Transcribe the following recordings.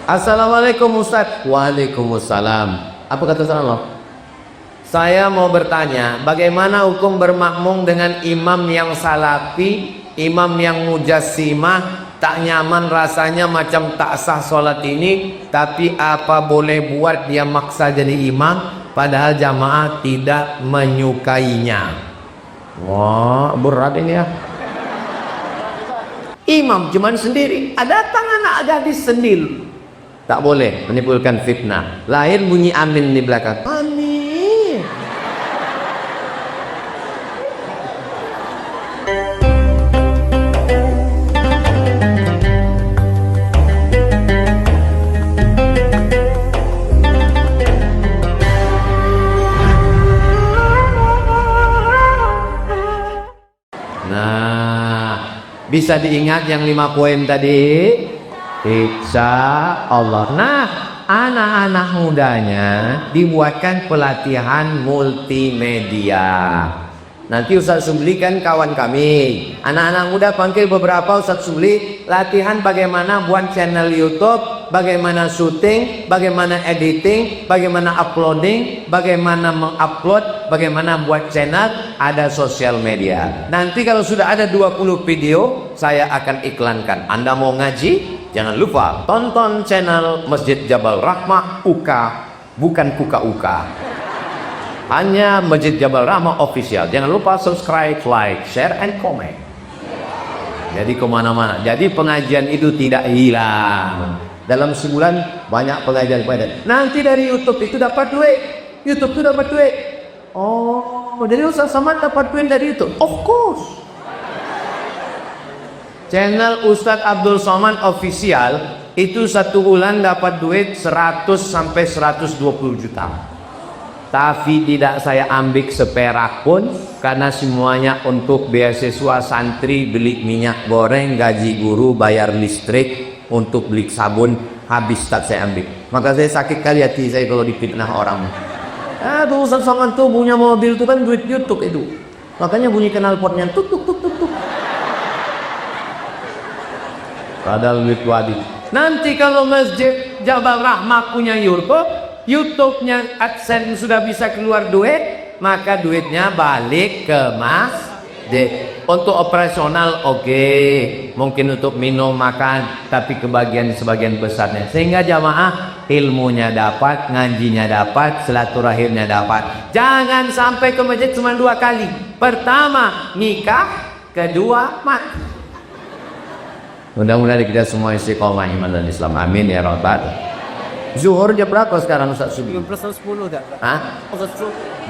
Assalamualaikum Ustaz. Waalaikumsalam. Apa kata Allah? Saya mau bertanya, bagaimana hukum bermakmum dengan imam yang salafi, imam yang mujassimah, tak nyaman rasanya macam tak sah sholat ini, tapi apa boleh buat dia maksa jadi imam, padahal jamaah tidak menyukainya. Wah, berat ini ya. Imam cuman sendiri, ada tangan gadis sendiri. Tak boleh menimbulkan fitnah. Lahir bunyi amin di belakang. Amin. Nah, bisa diingat yang 5 poin tadi? Insya Allah. Nah, anak-anak mudanya dibuatkan pelatihan multimedia. Nanti Ustaz Subli kan kawan kami, anak-anak muda panggil beberapa Ustaz Subli, latihan bagaimana buat channel YouTube, bagaimana syuting, bagaimana editing, bagaimana uploading, bagaimana mengupload, bagaimana buat channel, ada sosial media. Nanti kalau sudah ada 20 video, saya akan iklankan. Anda mau ngaji? Jangan lupa tonton channel Masjid Jabal Rahmah UK, bukan Kuka Uka. Hanya Masjid Jabal Rahmah official. Jangan lupa subscribe, like, share, and comment. Jadi kemana-mana. Jadi pengajian itu tidak hilang. Dalam sebulan banyak pengajian. Nanti dari YouTube itu dapat duit. YouTube itu dapat duit. Oh, jadi Ustaz Samad dapat duit dari YouTube? Of course. Channel Ustadz Abdul Somad official itu satu bulan dapat duit 100 sampai 120 juta. Tapi tidak saya ambil seperak pun, karena semuanya untuk beasiswa santri, beli minyak goreng, gaji guru, bayar listrik, untuk beli sabun, habis tak saya ambil. Maka saya sakit kali hati saya kalau difitnah orang. Tuh Ustadz Somad tuh punya mobil tuh kan duit YouTube itu. Makanya bunyi knalpotnya tuk tuk tuk tuk tuk. Padahal duit wadi. Nanti kalau Masjid Jabal Rahmah punya YouTube-nya AdSense sudah bisa keluar duit, maka duitnya balik ke masjid. Untuk operasional oke, mungkin untuk minum makan, tapi kebagian sebagian besarnya. Sehingga jamaah ilmunya dapat, ngajinya dapat, silaturahimnya dapat. Jangan sampai ke masjid cuma 2 kali. Pertama nikah, kedua mati. Mudah-mudahan kita semua istiqomah iman dan Islam. Amin ya rabbal. Zuhur jam berapa sekarang Ustaz Subi? 12.10 dah. Hah?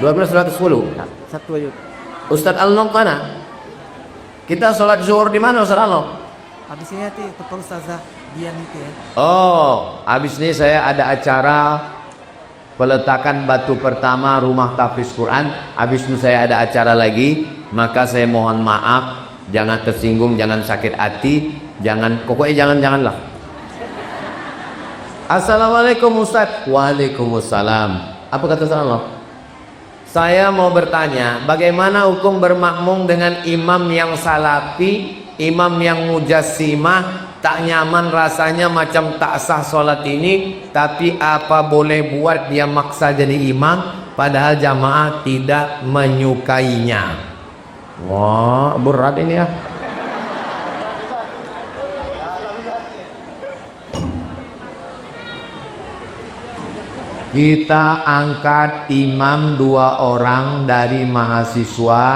12.10. 12.10. Satu aja. Ustaz Al-Nom mana? Kita sholat zuhur di mana Ustaz Al-Nom? Habis ini nanti ketemu Ustazah Dian itu ya. Oh, habis ini saya ada acara peletakan batu pertama rumah tahfiz Quran. Habis itu saya ada acara lagi. Maka saya mohon maaf, jangan tersinggung, jangan sakit hati. Pokoknya janganlah. Assalamualaikum Ustaz. Waalaikumsalam. Apa kata Allah? Saya mau bertanya, bagaimana hukum bermakmum dengan imam yang salafi, imam yang mujassimah, tak nyaman rasanya macam tak sah sholat ini, tapi apa boleh buat dia maksa jadi imam, padahal jamaah tidak menyukainya. Wah, berat ini ya. Kita angkat imam 2 orang dari mahasiswa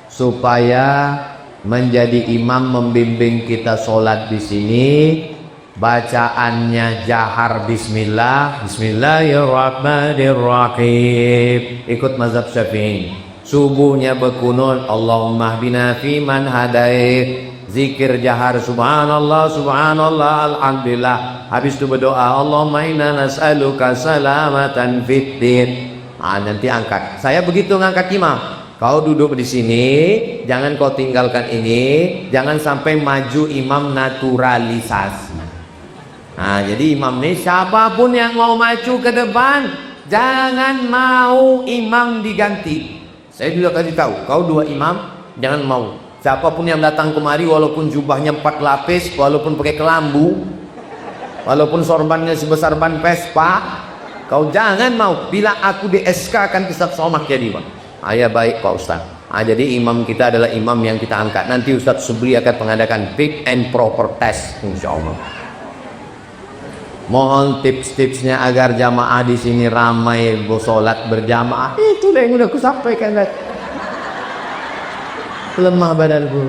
supaya menjadi imam membimbing kita sholat di sini. Bacaannya jahar bismillah, bismillahirrahmanirrahim. Ikut mazhab Syafi'i. Subuhnya berkunut, Allahumma hdina fiman hadait. Zikir jahar subhanallah subhanallah alhamdulillah. Habis itu berdoa Allahumma inna nas'aluka salamatan fid din. Nanti angkat. Saya begitu ngangkat imam. Kau duduk di sini, jangan kau tinggalkan ini, jangan sampai maju imam naturalisasi. Nah, jadi imam ini siapapun yang mau maju ke depan, jangan mau imam diganti. Saya juga kasih tahu, kau 2 imam, jangan mau. Siapapun yang datang kemari, walaupun jubahnya 4 lapis, walaupun pakai kelambu, walaupun sorbannya sebesar ban Vespa, kau jangan mau. Bila aku di SK akan kisah somak jadi Pak. Ayah baik Pak Ustaz. Jadi imam kita adalah imam yang kita angkat. Nanti Ustaz Subri akan mengadakan fit and proper test, insya Allah. Mohon tips-tipsnya agar jamaah di sini ramai bersolat berjamaah. Itulah yang udah aku sampaikan. Lemah badanku,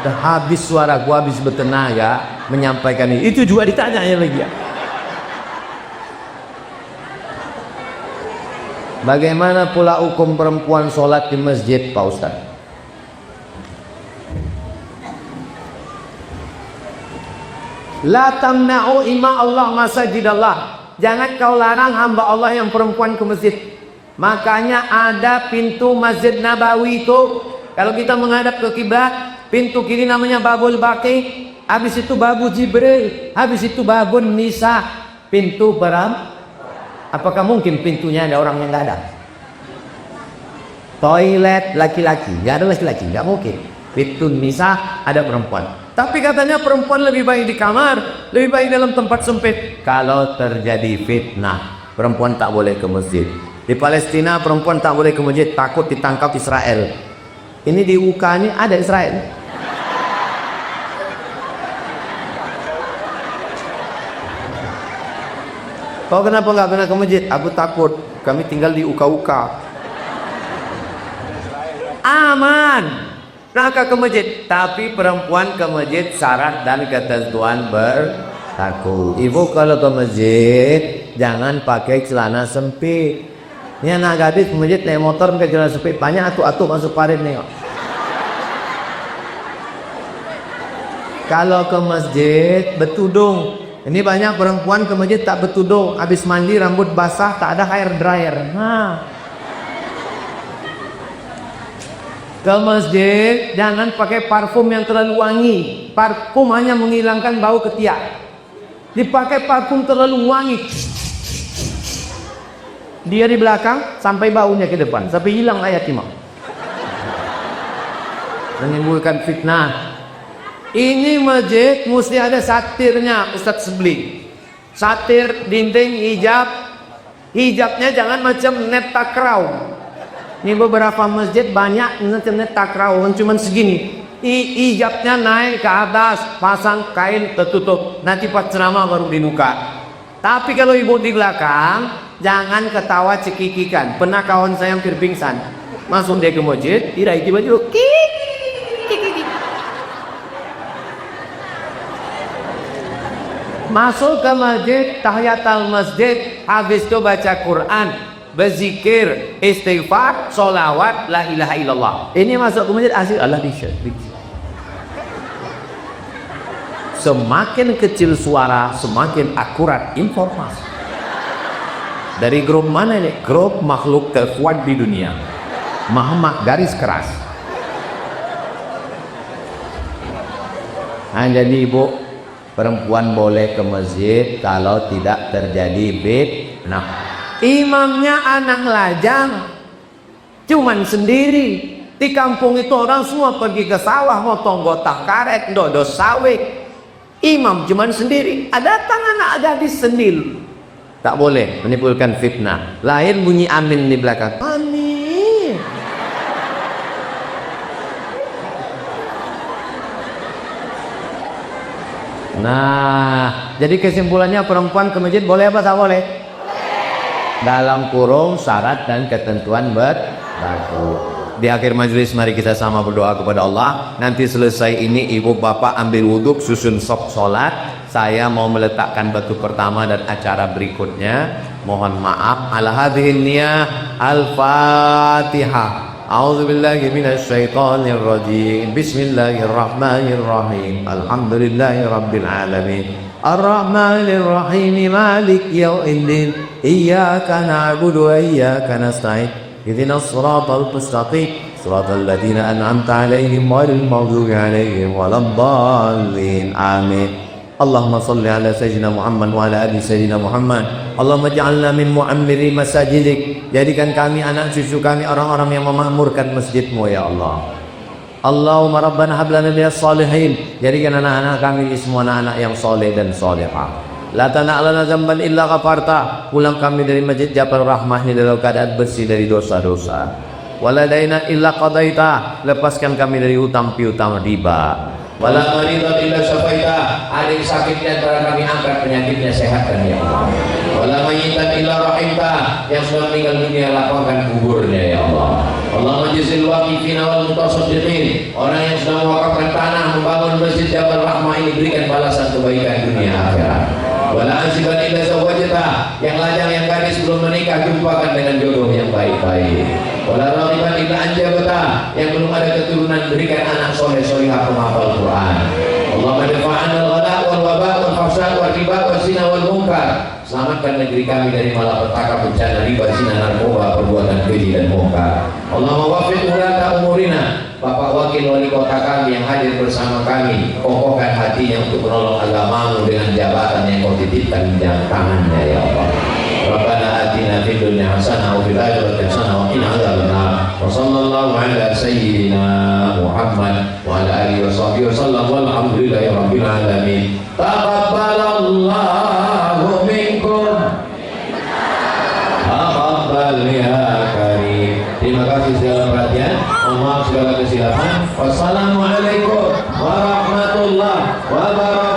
udah habis suaraku, habis bertenaga menyampaikan ini. Itu juga ditanya lagi ya. Bagaimana pula hukum perempuan sholat di masjid Pak Ustaz? La tamna'u ima Allah masajidallah. Jangan kau larang hamba Allah yang perempuan ke masjid. Makanya ada pintu Masjid Nabawi itu. Kalau kita menghadap ke kiblat, pintu kiri namanya Babul Baqi, habis itu Babu Jibril, habis itu Babun Nisa, pintu perempuan. Apakah mungkin pintunya ada orang yang nggak ada? Toilet laki-laki, nggak ada laki-laki, nggak mungkin. Pintu Nisa ada perempuan. Tapi katanya perempuan lebih baik di kamar, lebih baik dalam tempat sempit. Kalau terjadi fitnah, perempuan tak boleh ke masjid. Di Palestina perempuan tak boleh ke masjid, takut ditangkap Israel. Ini di UK ini ada Israel. Kau kenapa nggak pernah ke masjid? Aku takut. Kami tinggal di UK-UK. Aman. Maka ke masjid. Tapi perempuan ke masjid syarat dan ketentuan berlaku. Ibu kalau ke masjid jangan pakai celana sempit. Ini anak gadis ke masjid naik motor pakai celana sempit. Banyak atuk-atuk masuk parit nih. Kalau ke masjid bertudung. Ini banyak perempuan ke masjid tak bertudung, habis mandi rambut basah tak ada hair dryer. Ke masjid jangan pakai parfum yang terlalu wangi. Parfum hanya menghilangkan bau ketiak. Dipakai parfum terlalu wangi, dia di belakang sampai baunya ke depan, sampai hilang ayat imam, menimbulkan fitnah. Ini masjid mesti ada satirnya Ustaz Subli. Satir dinding hijab. Hijabnya jangan macam net takraw. Ini beberapa masjid banyak macam net takraw, cuma segini. Hijabnya naik ke atas, pasang kain tertutup. Nanti pas ceramah baru dibuka. Tapi kalau ibu di belakang, jangan ketawa cekikikan. Pernah kawan saya hampir pingsan. Masuk dia ke masjid, diraih baju. Masuk ke masjid, tahiyatul masjid, habis itu baca Quran, berzikir, istighfar, solawat, la ilaha illallah. Ini masuk ke masjid asik Allah disyirk. Semakin kecil suara, semakin akurat informasi. Dari grup mana ini? Grup makhluk terkuat di dunia, Muhammad garis keras. Jadi ibu, perempuan boleh ke masjid kalau tidak terjadi fitnah. Imamnya anak lajang, cuman sendiri. Di kampung itu orang semua pergi ke sawah, motong gotak karet, dodo sawit. Imam cuman sendiri. Ada anak gadis sendiri. Tak boleh, menimbulkan fitnah. Lahir bunyi amin di belakang. Amin. Nah, jadi kesimpulannya perempuan ke masjid boleh apa tak boleh? Dalam kurung syarat dan ketentuan berlaku. Di akhir majelis mari kita sama berdoa kepada Allah. Nanti selesai ini ibu bapak ambil wuduk, susun sop solat. Saya mau meletakkan batu pertama dan acara berikutnya. Mohon maaf. Ala hadhihi niyah al-Fatihah. A'udzu billahi minasy syaithanir rajim. Bismillahirrahmanirrahim. Alhamdulillahi rabbil alamin. Ar-Rahmanir Rahim. Malik yaumiddin. Iyyaka na'budu wa iyyaka nasta'in. Ihdinas siratal mustaqim. Siratal ladzina an'amta 'alaihim ghairil maghdubi 'alaihim waladdallin. Amin. Allahumma salli ala sayyidina Muhammad wa ala ali sayyidina Muhammad. Allahumma ja'alna min mu'ammiri masajidik. Jadikan kami anak cucu kami orang-orang yang memakmurkan masjidmu ya Allah. Allahumma rabbana hab lana minas shalihin, jadikan anak-anak kami semua anak-anak yang soleh dan solehah. La tana'lana zamban illa ghafarta, pulang kami dari Masjid Jabal Rahmah ini dalam keadaan bersih dari dosa-dosa. Waladaina illa qadaita, lepaskan kami dari hutang piutang riba. Wala maridan illa syafaita, ada yang sakit di antara kami angkat penyakitnya, sehatkan ya Allah. Wala mayyitan illa rahimta, yang sudah meninggal dunia lapangkan kuburnya ya Allah. Allahumma jazil waqifina wal mutasaddiqin, orang yang sudah mewakafkan tanah membangun Masjid Jabal Rahmah ini berikan balasan kebaikan dunia akhirat. Wala ansiban illa zawajata, yang lajang yang gadis belum menikah jumpakan dengan jodoh yang baik-baik. Wala raghiban illa anjabata, yang belum ada keturunan berikan anak soleh solehah penghafal Quran. Allahumma dafa'anna al-ghala wal waba wal fasad wal riba wal zina wal munkar, selamatkan negeri kami dari malapetaka, bencana riba, zina, narkoba, perbuatan keji dan munkar. Allahumma waffiq ulata umurina, Bapak Wakil Wali Kota kami yang hadir bersama kami, kokohkan hatinya untuk menolong agamamu dengan jabatan yang kau titipkan di tangannya ya Allah. Rabbana atina fid dunya hasanah wa fil akhirati hasanah wa qina adzabannar. Wa sallallahu ala sayyidina Muhammad wa ala alihi wa sahbihi wasallam walhamdulillahi rabbil alamin. Taqabbalallahu minkum. Taqabbal ya karim. Terima kasih segala perhatian. Mohon maaf segala kesilapan. Wassalamualaikum warahmatullahi wabarakatuh.